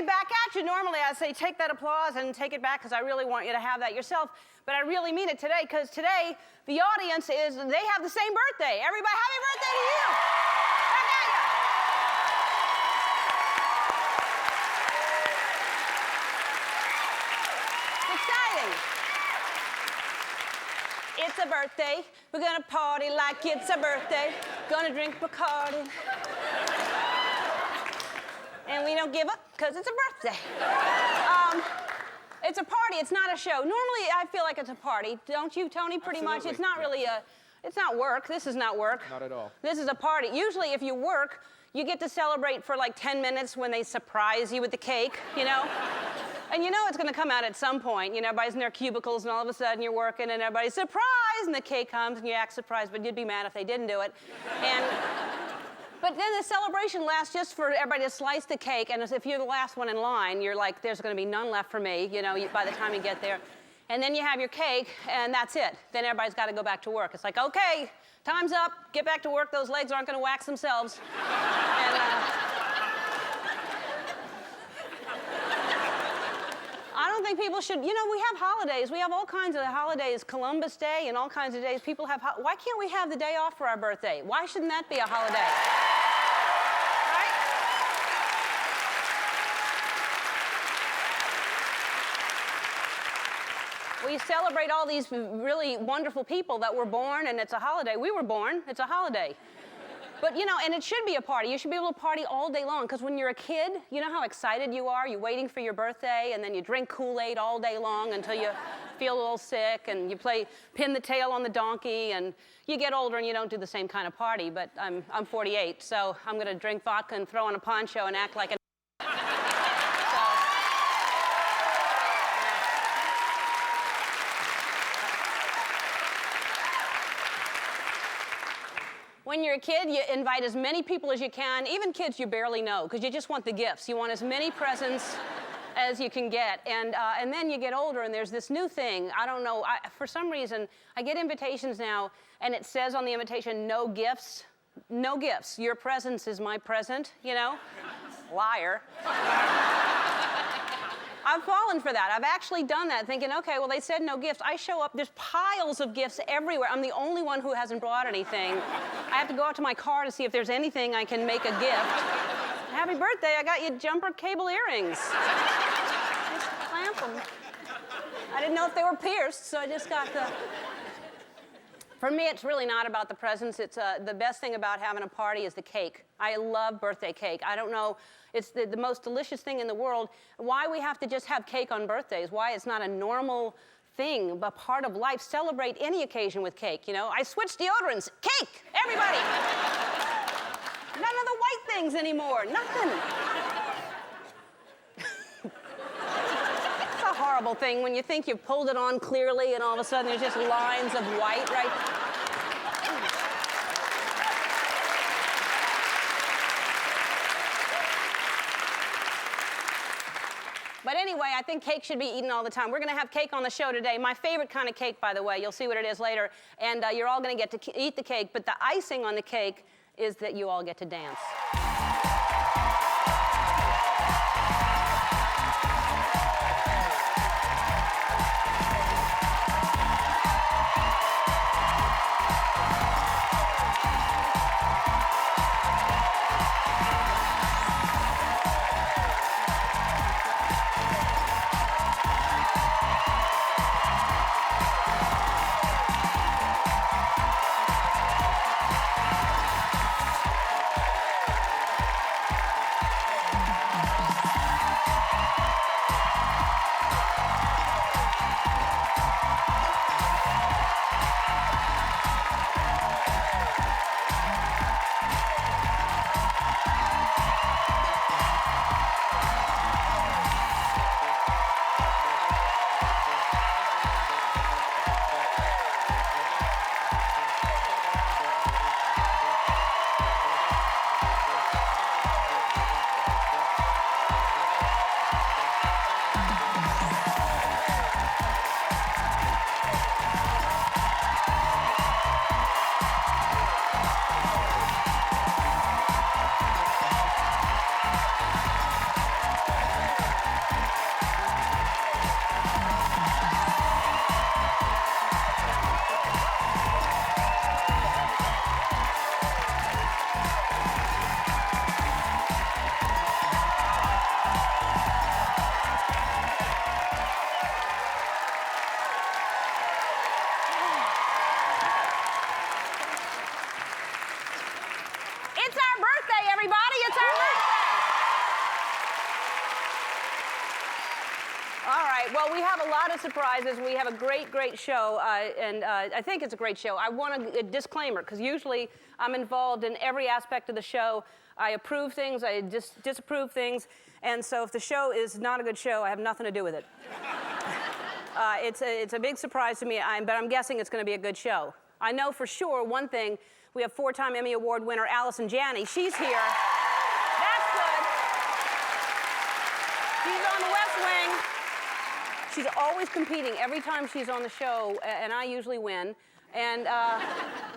back at you. Normally I'd say take that applause and take it back because I really want you to have that yourself. But I really mean it today because today the audience they have the same birthday. Everybody, happy birthday to you. Back at you. It's exciting. It's a birthday. We're gonna party like it's a birthday. Gonna drink Bacardi. And we don't give up because it's a birthday. It's a party, it's not a show. Normally, I feel like it's a party. Don't you, Tony? Pretty Absolutely. much. It's not really it's not work. This is not work. Not at all. This is a party. Usually, if you work, you get to celebrate for like 10 minutes when they surprise you with the cake, you know? And you know it's going to come out at some point. You know, everybody's in their cubicles, and all of a sudden you're working, and everybody's surprised, and the cake comes, and you act surprised, but you'd be mad if they didn't do it. But then the celebration lasts just for everybody to slice the cake, and if you're the last one in line, you're like, there's going to be none left for me, you know, by the time you get there. And then you have your cake, and that's it. Then everybody's got to go back to work. It's like, okay, time's up, get back to work. Those legs aren't going to wax themselves. And, I don't think people should, you know, we have holidays. We have all kinds of holidays, Columbus Day and all kinds of days. People have, why can't we have the day off for our birthday? Why shouldn't that be a holiday? Right? We celebrate all these really wonderful people that were born, and it's a holiday. We were born, it's a holiday. But, you know, and it should be a party. You should be able to party all day long, because when you're a kid, you know how excited you are? You're waiting for your birthday, and then you drink Kool-Aid all day long until you feel a little sick, and you play pin the tail on the donkey, and you get older and you don't do the same kind of party. But I'm 48, so I'm going to drink vodka and throw on a poncho and act like a When you're a kid, you invite as many people as you can, even kids you barely know, because you just want the gifts. You want as many presents as you can get. And then you get older, and there's this new thing. I don't know. For some reason, I get invitations now, and it says on the invitation, no gifts. No gifts. Your presence is my present, you know? Liar. I've fallen for that. I've actually done that, thinking, okay, well, they said no gifts. I show up, there's piles of gifts everywhere. I'm the only one who hasn't brought anything. I have to go out to my car to see if there's anything I can make a gift. Happy birthday, I got you jumper cable earrings. Just clamp them. I didn't know if they were pierced, so I just got the... For me, it's really not about the presents. It's the best thing about having a party is the cake. I love birthday cake. I don't know, it's the most delicious thing in the world. Why we have to just have cake on birthdays, why it's not a normal thing, a part of life. Celebrate any occasion with cake, you know? I switched deodorants. Cake, everybody. None of the white things anymore, nothing. It's a horrible thing when you think you've pulled it on clearly and all of a sudden there's just lines of white, right? But anyway, I think cake should be eaten all the time. We're going to have cake on the show today. My favorite kind of cake, by the way. You'll see what it is later. And you're all going to get to eat the cake. But the icing on the cake is that you all get to dance. everybody. It's our birthday. All right, well, we have a lot of surprises. We have a great, great show, and I think it's a great show. I want a disclaimer, because usually I'm involved in every aspect of the show. I approve things, I disapprove things, and so if the show is not a good show, I have nothing to do with it. It's a big surprise to me, but I'm guessing it's going to be a good show. I know for sure one thing. We have 4-time Emmy Award winner Allison Janney. She's here. That's good. She's on the West Wing. She's always competing every time she's on the show, and I usually win. And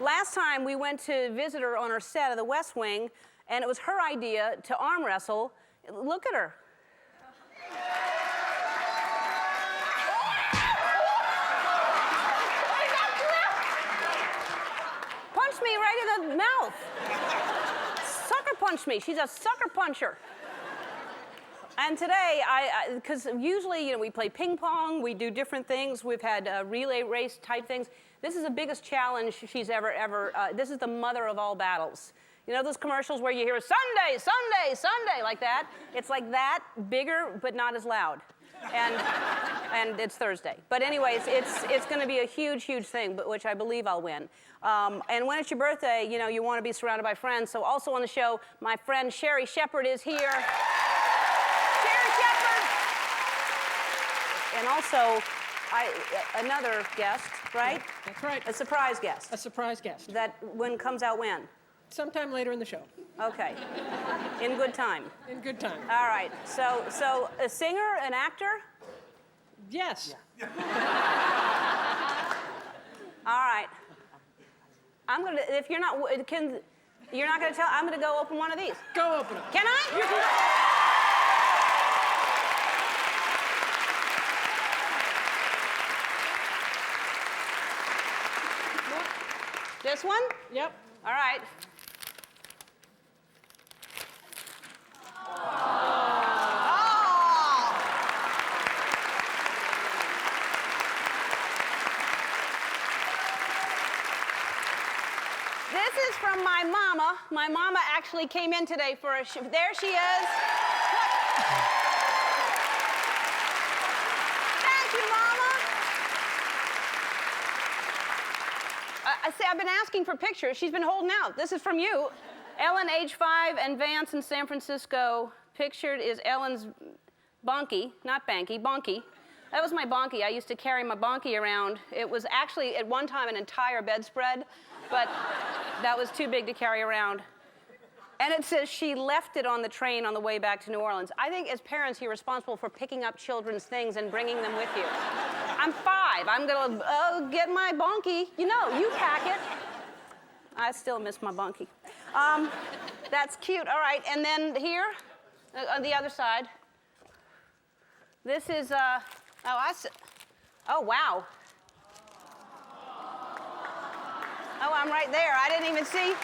last time we went to visit her on her set of the West Wing, and it was her idea to arm wrestle. Look at her. Punched me right in the mouth. Sucker punched me. She's a sucker puncher. And today, because usually, we play ping pong, we do different things. We've had relay race type things. This is the biggest challenge she's ever, this is the mother of all battles. You know those commercials where you hear Sunday, Sunday, Sunday, like that? It's like that, bigger, but not as loud. And it's Thursday. But anyways, it's going to be a huge, huge thing, but which I believe I'll win. And when it's your birthday, you want to be surrounded by friends. So also on the show, my friend Sherri Shepherd is here. Sherri Shepherd. And also, another guest, right? That's right. A surprise guest. A surprise guest. That comes out when? Sometime later in the show. Okay. In good time. In good time. All right. So a singer, an actor? Yes. Yeah. All right. I'm gonna. If you're not, you're not gonna tell. I'm gonna go open one of these. Go open it. Can I? This one? Yep. All right. This is from my mama. My mama actually came in today for a there she is. Thank you, Mama. I say I've been asking for pictures. She's been holding out. This is from you. Ellen, age 5, and Vance in San Francisco. Pictured is Ellen's bonky, not banky, bonky. That was my bonky. I used to carry my bonky around. It was actually, at one time, an entire bedspread, but that was too big to carry around. And it says she left it on the train on the way back to New Orleans. I think as parents, you're responsible for picking up children's things and bringing them with you. I'm 5. I'm gonna get my bonky. You pack it. I still miss my bonky. That's cute. All right, and then here, on the other side, this is, oh, wow. Oh, I'm right there. I didn't even see.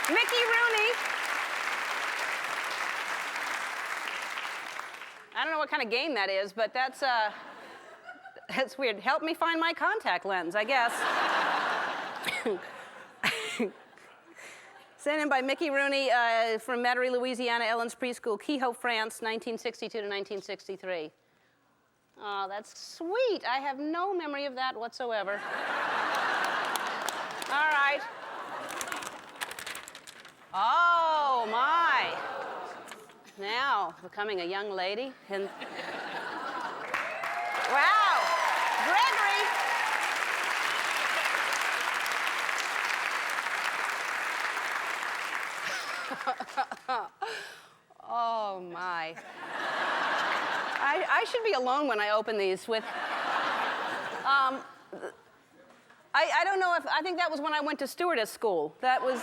Mickey Rooney. I don't know what kind of game that is, but that's weird. Help me find my contact lens, I guess. Sent in by Mickey Rooney from Metairie, Louisiana, Ellen's preschool, Kehoe, France, 1962 to 1963. Oh, that's sweet. I have no memory of that whatsoever. All right. Oh, my. Now, becoming a young lady. And wow. Gregory. Oh, my. I should be alone when I open these with... I don't know if... I think that was when I went to stewardess school. That was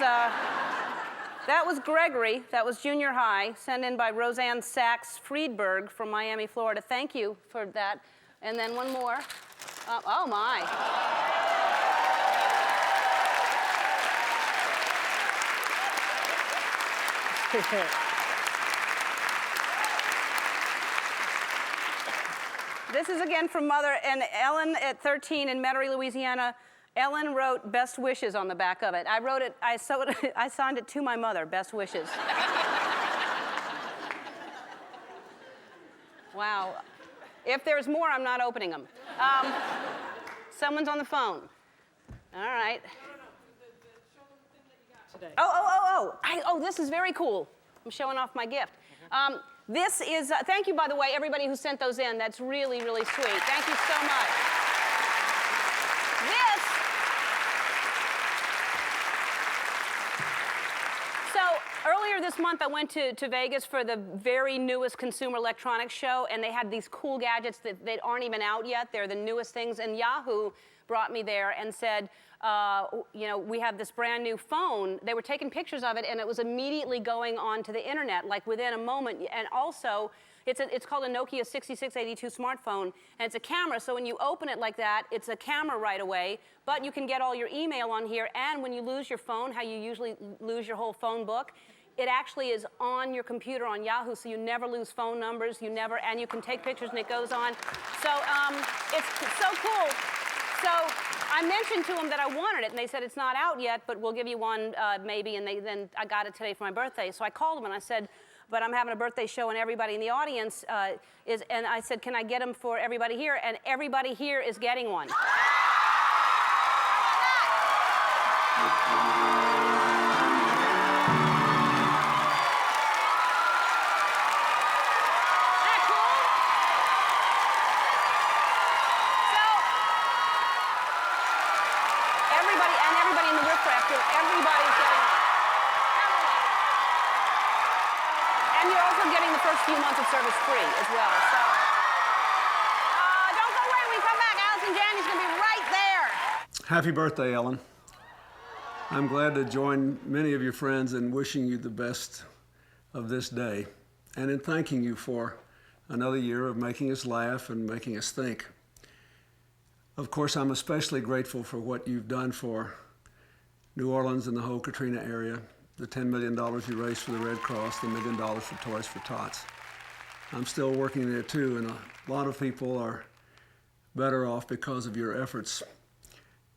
Gregory. That was junior high, sent in by Roseanne Sachs Friedberg from Miami, Florida. Thank you for that. And then one more. Oh, my. This is again from Mother and Ellen at 13 in Metairie, Louisiana. Ellen wrote best wishes on the back of it. I wrote it, I signed it to my mother, best wishes. Wow. If there's more, I'm not opening them. Someone's on the phone. All right. Today. Oh, this is very cool. I'm showing off my gift. This is, thank you, by the way, everybody who sent those in. That's really, really sweet. Thank you so much. Earlier this month, I went to Vegas for the very newest Consumer Electronics Show, and they had these cool gadgets that aren't even out yet. They're the newest things, and Yahoo brought me there and said, you know, we have this brand new phone. They were taking pictures of it, and it was immediately going onto the internet, like within a moment. And also, it's called a Nokia 6682 smartphone, and it's a camera, so when you open it like that, it's a camera right away, but you can get all your email on here, and when you lose your phone, how you usually lose your whole phone book, it actually is on your computer on Yahoo, so you never lose phone numbers, and you can take pictures and it goes on. So it's so cool. So I mentioned to them that I wanted it, and they said it's not out yet, but we'll give you one maybe, and then I got it today for my birthday. So I called them and I said, but I'm having a birthday show and everybody in the audience and I said, can I get them for everybody here? And everybody here is getting one. Everybody in the riffraff too. Everybody's getting one. And you're also getting the first few months of service free as well. So don't go away. When we come back, Alison Janney's going to be right there. Happy birthday, Ellen. I'm glad to join many of your friends in wishing you the best of this day and in thanking you for another year of making us laugh and making us think. Of course, I'm especially grateful for what you've done for New Orleans and the whole Katrina area, the $10 million you raised for the Red Cross, the $1 million for Toys for Tots. I'm still working there too, and a lot of people are better off because of your efforts.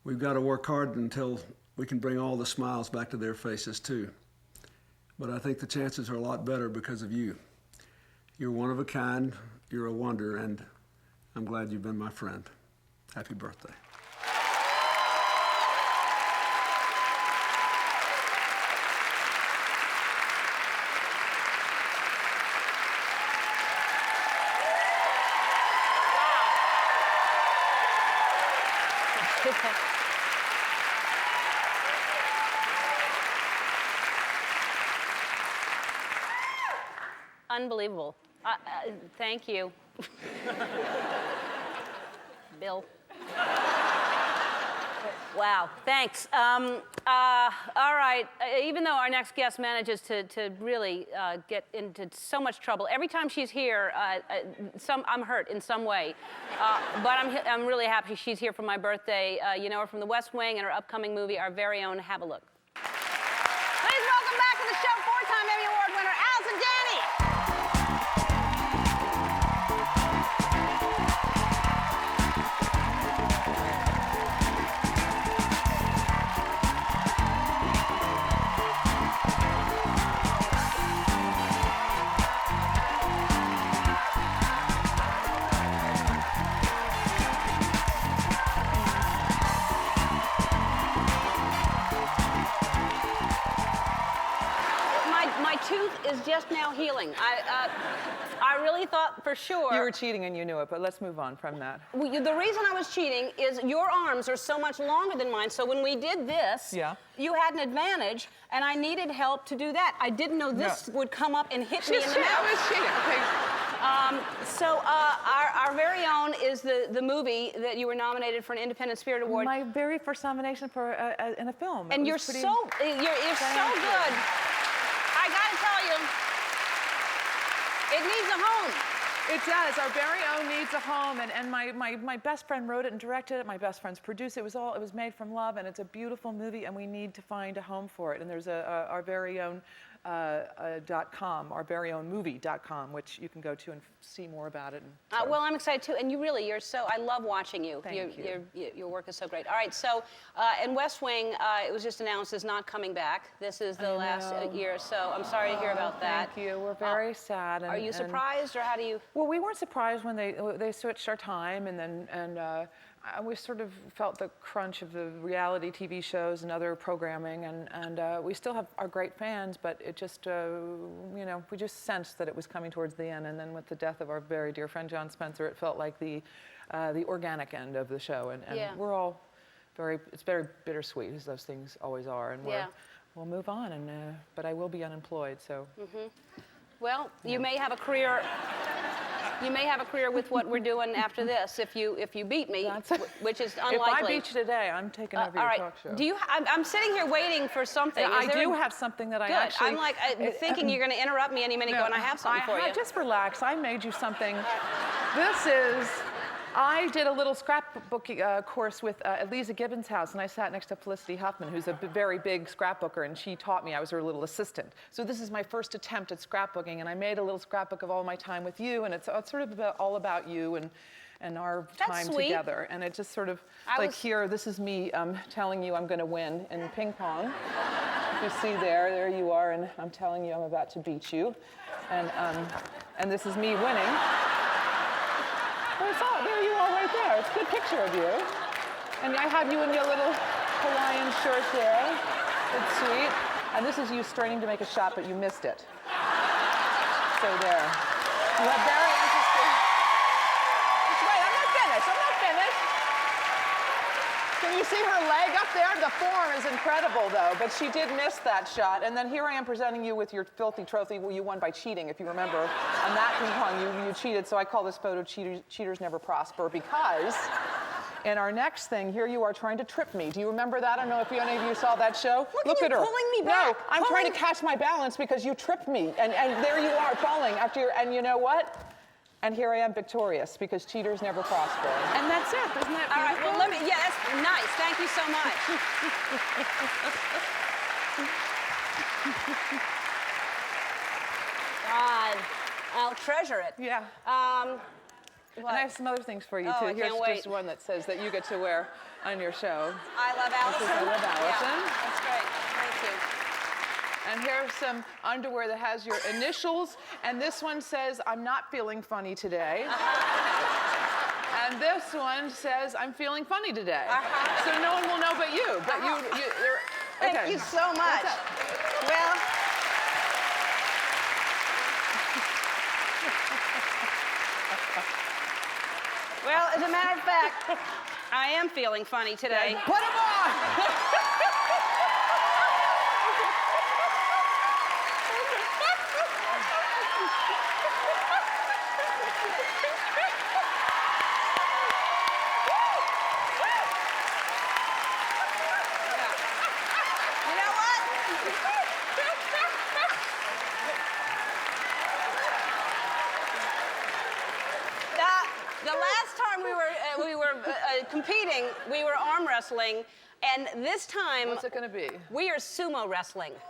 We've got to work hard until we can bring all the smiles back to their faces too. But I think the chances are a lot better because of you. You're one of a kind, you're a wonder, and I'm glad you've been my friend. Happy birthday. Unbelievable. Thank you. Bill. Wow, thanks. All right, even though our next guest manages to really get into so much trouble, every time she's here, I'm hurt in some way. But I'm really happy she's here for my birthday. You know her from The West Wing and her upcoming movie, our very own Have a Look. Please welcome back to the show, four-time Emmy Award winner, Alison Janney. My tooth is just now healing. I really thought for sure. You were cheating and you knew it, but let's move on from that. The reason I was cheating is your arms are so much longer than mine, so when we did this, you had an advantage, and I needed help to do that. I didn't know this would come up and hit me in the mouth. I was cheating. Okay. So our very own is the movie that you were nominated for an Independent Spirit Award. My very first nomination for in a film. And you're so good. I gotta tell you, it needs a home. It does. Our very own needs a home, and my best friend wrote it and directed it. My best friends produced it. It was made from love, and it's a beautiful movie, and we need to find a home for it. And there's our very own .com, our very own movie.com, which you can go to and see more about it. Well, I'm excited too, and you're so, I love watching you. Thank you. Your work is so great. All right, so, and West Wing, it was just announced, is not coming back. This is the last year, so I'm sorry to hear about that. Thank you. We're very sad. Are you surprised, or how do you? Well, we weren't surprised when they switched our time, and we sort of felt the crunch of the reality TV shows and other programming, and we still have our great fans, but it just, we just sensed that it was coming towards the end, and then with the death of our very dear friend John Spencer, it felt like the organic end of the show, and we're all it's very bittersweet, as those things always are, and we'll move on, but I will be unemployed, so. Mm-hmm. Well, you may have a career. You may have a career with what we're doing after this if you beat me, which is unlikely. If I beat you today, I'm taking over your talk show. Do you? I'm sitting here waiting for something. Yeah, I do have something that I actually. I'm like thinking you're going to interrupt me any minute, going, I have something for you. Just relax. I made you something. I did a little scrapbook course with at Lisa Gibbons' house, and I sat next to Felicity Huffman, who's a very big scrapbooker, and she taught me. I was her little assistant. So this is my first attempt at scrapbooking, and I made a little scrapbook of all my time with you, and it's sort of all about you and our time together. And it just sort of, here, this is me telling you I'm going to win in ping pong. If you see there you are, and I'm telling you I'm about to beat you. And this is me winning. Well, there you are right there. It's a good picture of you. And I have you in your little Hawaiian shirt there. It's sweet. And this is you straining to make a shot, but you missed it. So there. You have very interesting... Wait, I'm not finished. Can you see her leg up there? The form is incredible, though. But she did miss that shot. And then here I am presenting you with your filthy trophy you won by cheating, if you remember. On that ping pong, you cheated. So I call this photo Cheaters Never Prosper, because in our next thing, here you are trying to trip me. Do you remember that? I don't know if any of you saw that show. Look at her. Pulling me back. No, I'm trying to catch my balance because you tripped me. And there you are falling after and you know what? And here I am victorious, because cheaters never prosper. And that's it. Isn't that beautiful? All right, well, that's nice. Thank you so much. God, I'll treasure it. Yeah. And I have some other things for you, too. Here's just one that says that you get to wear on your show. I love Allison. I love Allison. Yeah, that's great. Thank you. And here's some underwear that has your initials. And this one says, I'm not feeling funny today. And this one says, I'm feeling funny today. So no one will know but you. But you're okay. Thank you so much. Well, as a matter of fact, I am feeling funny today. Put them on! Competing, we were arm wrestling, and this time... What's it going to be? We are sumo wrestling. We'll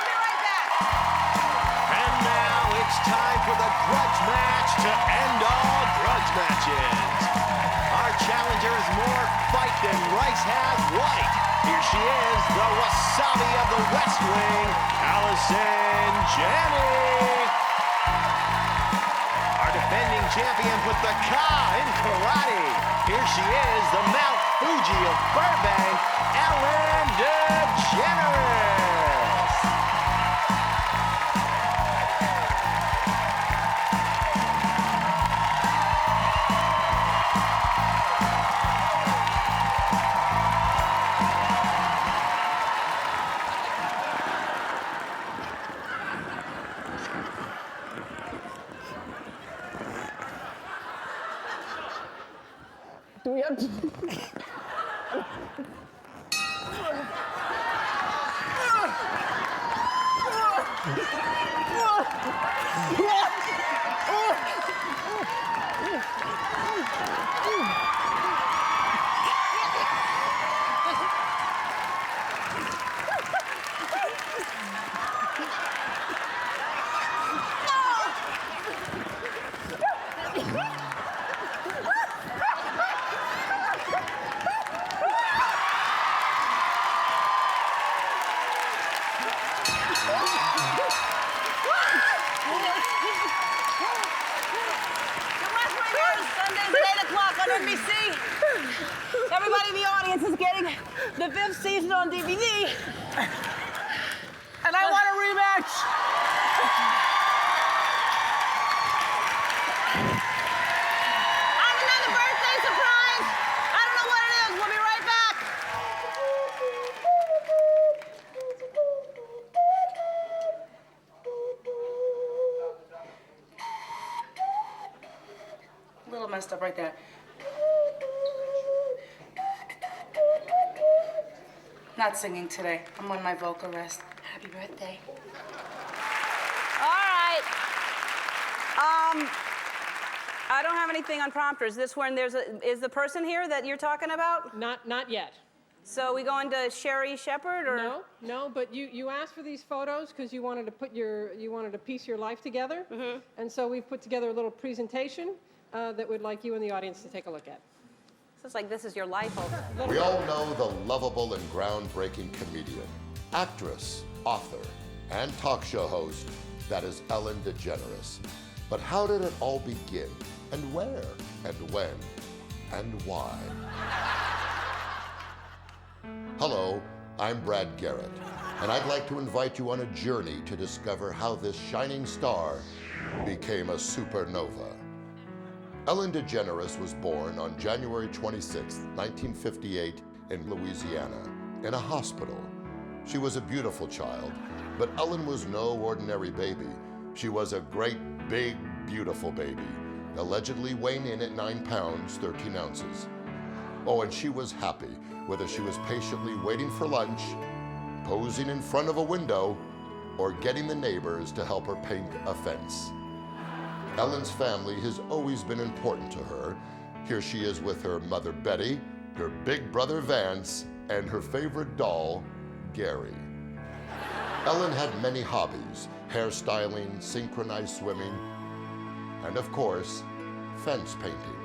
be right back. And now it's time for the grudge match to end all grudge matches. Our challenger is more fight than Rice has white. Here she is, the wasabi of the West Wing, Alison Janney. Defending champion with the Ka in karate. Here she is, the Mount Fuji of Burbank, Ellen DeGeneres. Do we have to... on NBC. Everybody in the audience is getting the 5th season on DVD. And I want a rematch. I'm another birthday surprise. I don't know what it is. We'll be right back. A little messed up right there. Not singing today. I'm on my vocal rest. Happy birthday. All right. I don't have anything on prompter. Is this when is the person here that you're talking about? Not yet. So we going to Sherri Shepherd or? No, but you asked for these photos because you wanted to piece your life together. Mm-hmm. And so we've put together a little presentation that we'd like you in the audience to take a look at. So it's like this is your life. We all know the lovable and groundbreaking comedian, actress, author, and talk show host that is Ellen DeGeneres. But how did it all begin? And where? And when? And why? Hello, I'm Brad Garrett, and I'd like to invite you on a journey to discover how this shining star became a supernova. Ellen DeGeneres was born on January 26, 1958 in Louisiana, in a hospital. She was a beautiful child, but Ellen was no ordinary baby. She was a great, big, beautiful baby, allegedly weighing in at 9 pounds, 13 ounces. Oh, and she was happy, whether she was patiently waiting for lunch, posing in front of a window, or getting the neighbors to help her paint a fence. Ellen's family has always been important to her. Here she is with her mother Betty, her big brother Vance, and her favorite doll, Gary. Ellen had many hobbies: hairstyling, synchronized swimming, and of course, fence painting.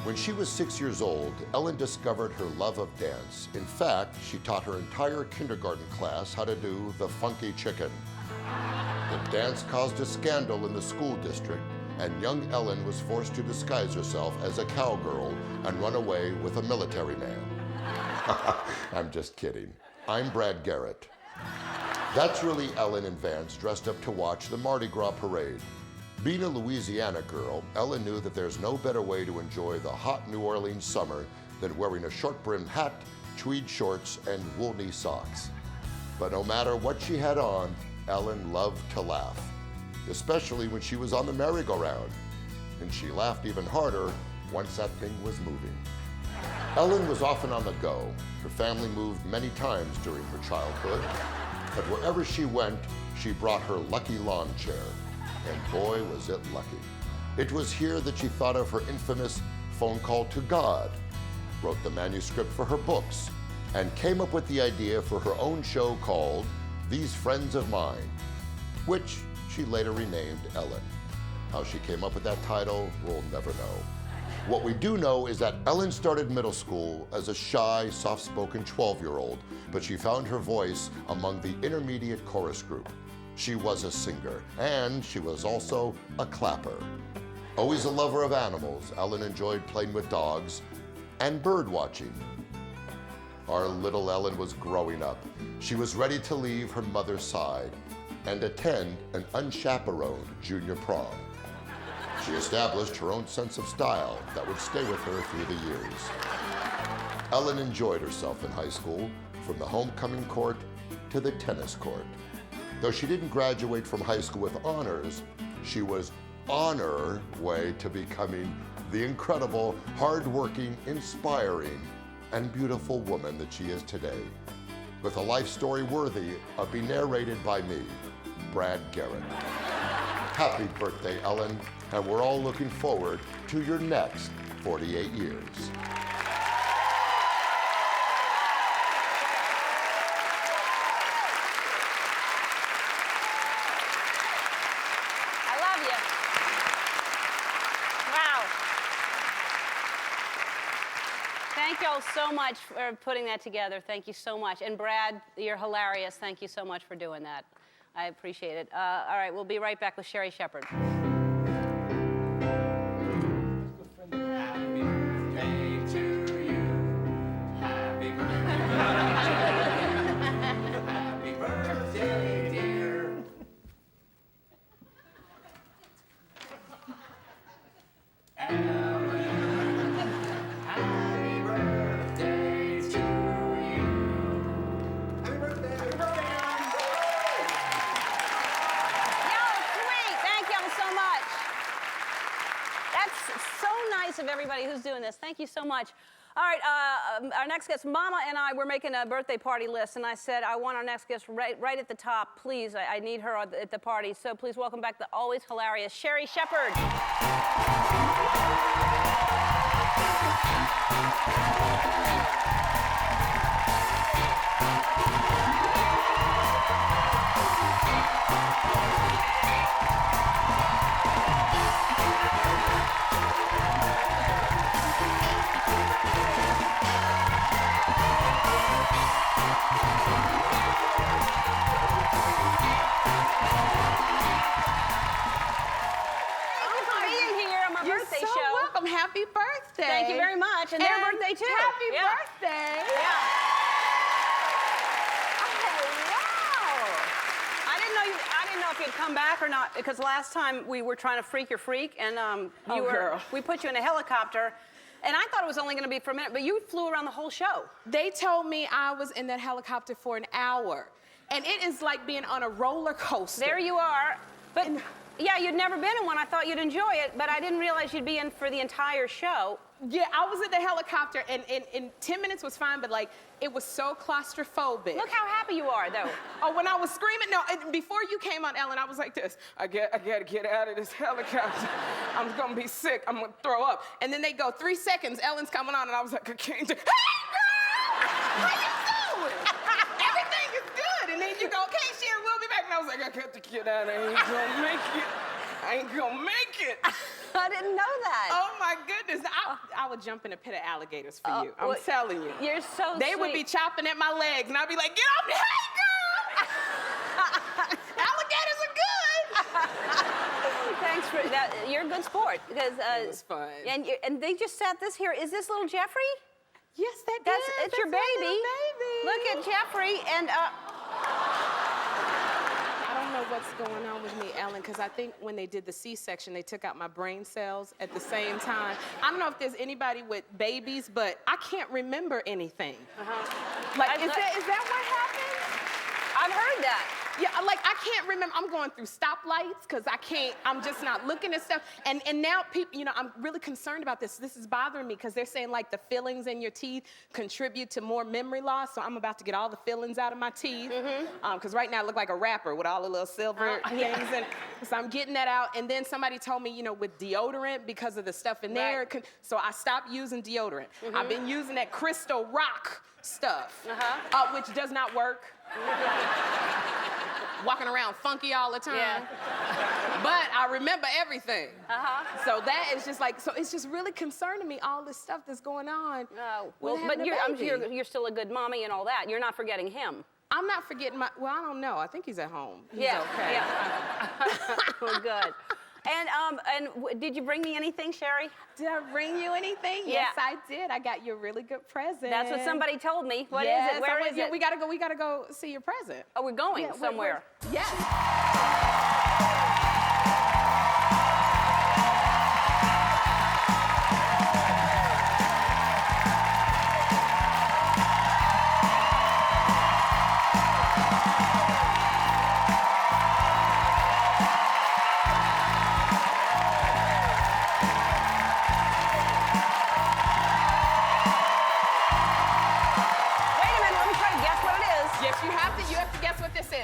When she was 6 years old, Ellen discovered her love of dance. In fact, she taught her entire kindergarten class how to do the funky chicken. The dance caused a scandal in the school district, and young Ellen was forced to disguise herself as a cowgirl and run away with a military man. I'm just kidding. I'm Brad Garrett. That's really Ellen and Vance dressed up to watch the Mardi Gras parade. Being a Louisiana girl, Ellen knew that there's no better way to enjoy the hot New Orleans summer than wearing a short-brimmed hat, tweed shorts, and wool knee socks. But no matter what she had on, Ellen loved to laugh, especially when she was on the merry-go-round. And she laughed even harder once that thing was moving. Ellen was often on the go. Her family moved many times during her childhood, but wherever she went, she brought her lucky lawn chair. And boy, was it lucky. It was here that she thought of her infamous phone call to God, wrote the manuscript for her books, and came up with the idea for her own show called These Friends of Mine, which she later renamed Ellen. How she came up with that title, we'll never know. What we do know is that Ellen started middle school as a shy, soft-spoken 12-year-old, but she found her voice among the intermediate chorus group. She was a singer, and she was also a clapper. Always a lover of animals, Ellen enjoyed playing with dogs and bird watching. Our little Ellen was growing up. She was ready to leave her mother's side and attend an unchaperoned junior prom. She established her own sense of style that would stay with her through the years. Ellen enjoyed herself in high school, from the homecoming court to the tennis court. Though she didn't graduate from high school with honors, she was on her way to becoming the incredible, hardworking, inspiring, and beautiful woman that she is today, with a life story worthy of being narrated by me, Brad Garrett. Happy birthday, Ellen, and we're all looking forward to your next 48 years. I love you. Wow. Thank y'all so much for putting that together. Thank you so much. And Brad, you're hilarious. Thank you so much for doing that. I appreciate it. All right, we'll be right back with Sherri Shepherd. Thank you so much. All right, our next guest, Mama and I were making a birthday party list, and I said, I want our next guest right at the top, please. I need her at the party. So please welcome back the always hilarious Sherri Shepherd. Happy birthday. Thank you very much. And their birthday, too. Happy birthday. Yeah. Oh, wow. I didn't know if you'd come back or not, because last time we were trying to freak your freak, and we put you in a helicopter, and I thought it was only going to be for a minute, but you flew around the whole show. They told me I was in that helicopter for an hour, and it is like being on a roller coaster. There you are. But yeah, you'd never been in one. I thought you'd enjoy it, but I didn't realize you'd be in for the entire show. Yeah, I was in the helicopter, and 10 minutes was fine, but like, it was so claustrophobic. Look how happy you are, though. Oh, when I was screaming, no, before you came on, Ellen, I was like this. I gotta get out of this helicopter. I'm gonna be sick. I'm gonna throw up. And then they go 3 seconds. Ellen's coming on, and I was like, I can't do. Hey, girl! How you doing? Everything is good. And then you go, okay, Sherri, we'll be back. And I was like, I got to get out. I ain't gonna make it. I ain't gonna make it. I didn't know that. Oh my goodness. I would jump in a pit of alligators for you. I'm telling you. You're so They would be chopping at my legs, and I'd be like, get off me. Hey, girl! Alligators are good. Thanks for that. You're a good sport. Because, it was fun. And they just sat this here. Is this little Jeffrey? Yes, It's your baby. Baby. Look at Jeffrey, and I don't know what's going on with me, Ellen, because I think when they did the C-section, they took out my brain cells at the same time. I don't know if there's anybody with babies, but I can't remember anything. Like, is that what happened? I've heard that. Yeah, like, I can't remember. I'm going through stoplights because I'm just not looking at stuff. And now people, you know, I'm really concerned about this. This is bothering me because they're saying, like, the fillings in your teeth contribute to more memory loss. So I'm about to get all the fillings out of my teeth. Because right now I look like a rapper with all the little silver things. And so I'm getting that out. And then somebody told me, you know, with deodorant, because of the stuff in there, so I stopped using deodorant. I've been using that Crystal Rock stuff, which does not work. Walking around funky all the time. Yeah. But I remember everything. So that is just like, so it's just really concerning me, all this stuff that's going on. Well, but I'm sure you're still a good mommy and all that. You're not forgetting him. I'm not forgetting well, I don't know. I think he's at home. He's okay. Yeah. Well, good. And did you bring me anything, Sherri? Did I bring you anything? Yeah. Yes, I did. I got you a really good present. That's what somebody told me. What is it? Where is it? We gotta go see your present. Oh, we're going somewhere. Yes.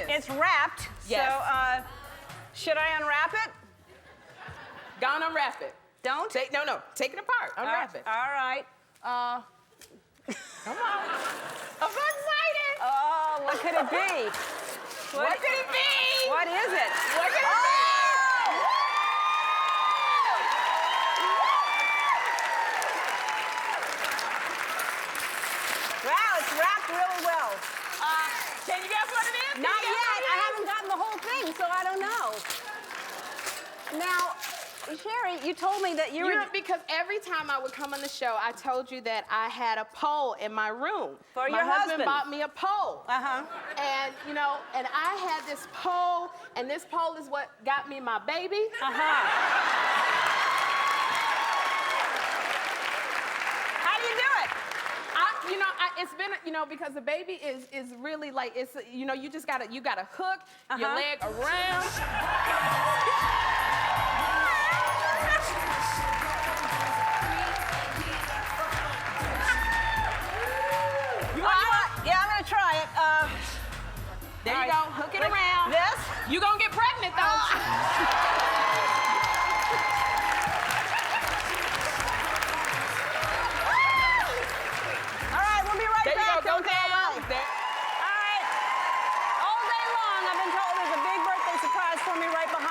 It's wrapped. Yes. So, should I unwrap it? Go on, unwrap it. Don't? Take it apart. Unwrap it. All right. Come on. I'm so excited. Oh, what could it be? What could it be? What is it? What could it be? Wow, it's wrapped really well. Can you guess what it is? Not yet. I haven't gotten the whole thing, so I don't know. Now, Sherri, you told me that because every time I would come on the show, I told you that I had a pole in my room. For my your husband bought me a pole. Uh-huh. And, and I had this pole, and this pole is what got me my baby. Uh-huh. How do you do it? It's been, because the baby is really like, it's, you just gotta hook your leg around.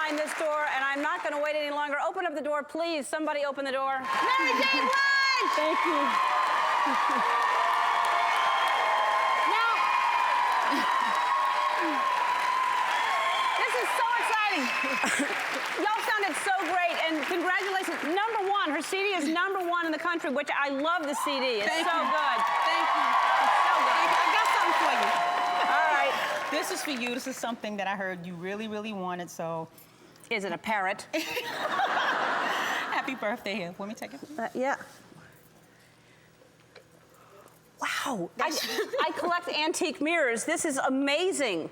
behind this door, and I'm not going to wait any longer. Open up the door, please. Somebody open the door. Mary J. Blige! Thank you. Now, this is so exciting. Y'all sounded so great, and congratulations. #1, her CD is #1 in the country, which I love the CD. It's Thank so you. good. Thank you. It's so good. Thank you. I got something for you. All right. This is for you. This is something that I heard you really, really wanted, so. Is it a parrot? Happy birthday here. Want me to take it? Yeah. Wow. I collect antique mirrors. This is amazing.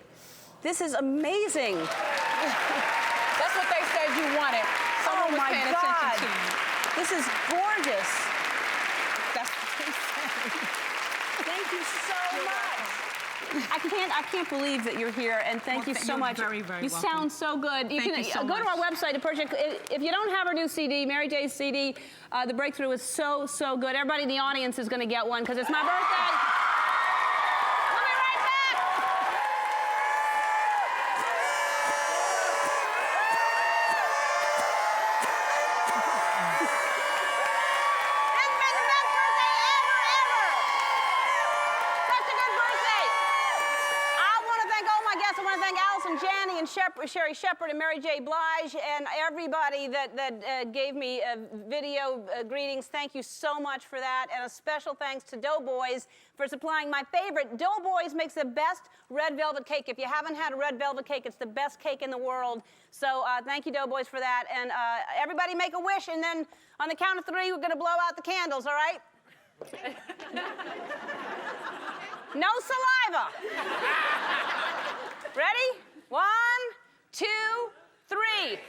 This is amazing. That's what they said you wanted. Someone was my paying God. attention to you. This is gorgeous. That's what they said. Thank you so much. I can't believe that you're here, and thank you so you're much. very, very you welcome. sound so good. You Thank can you so go to our much. website to purchase. If you don't have her new CD, Mary J's CD, The Breakthrough is so, so good. Everybody in the audience is going to get one because it's my birthday. We'll be right back. It's been the best birthday ever. Such a good birthday. I want to thank all my guests. I want to thank Allison Janney and Sherri Shepherd and Mary J. Blige and everybody that gave me video greetings. Thank you so much for that. And a special thanks to Doughboys for supplying my favorite. Doughboys makes the best red velvet cake. If you haven't had a red velvet cake, it's the best cake in the world. So thank you, Doughboys, for that. And everybody make a wish, and then on the count of 3, we're going to blow out the candles, all right? No saliva. Ready? 1, 2, 3.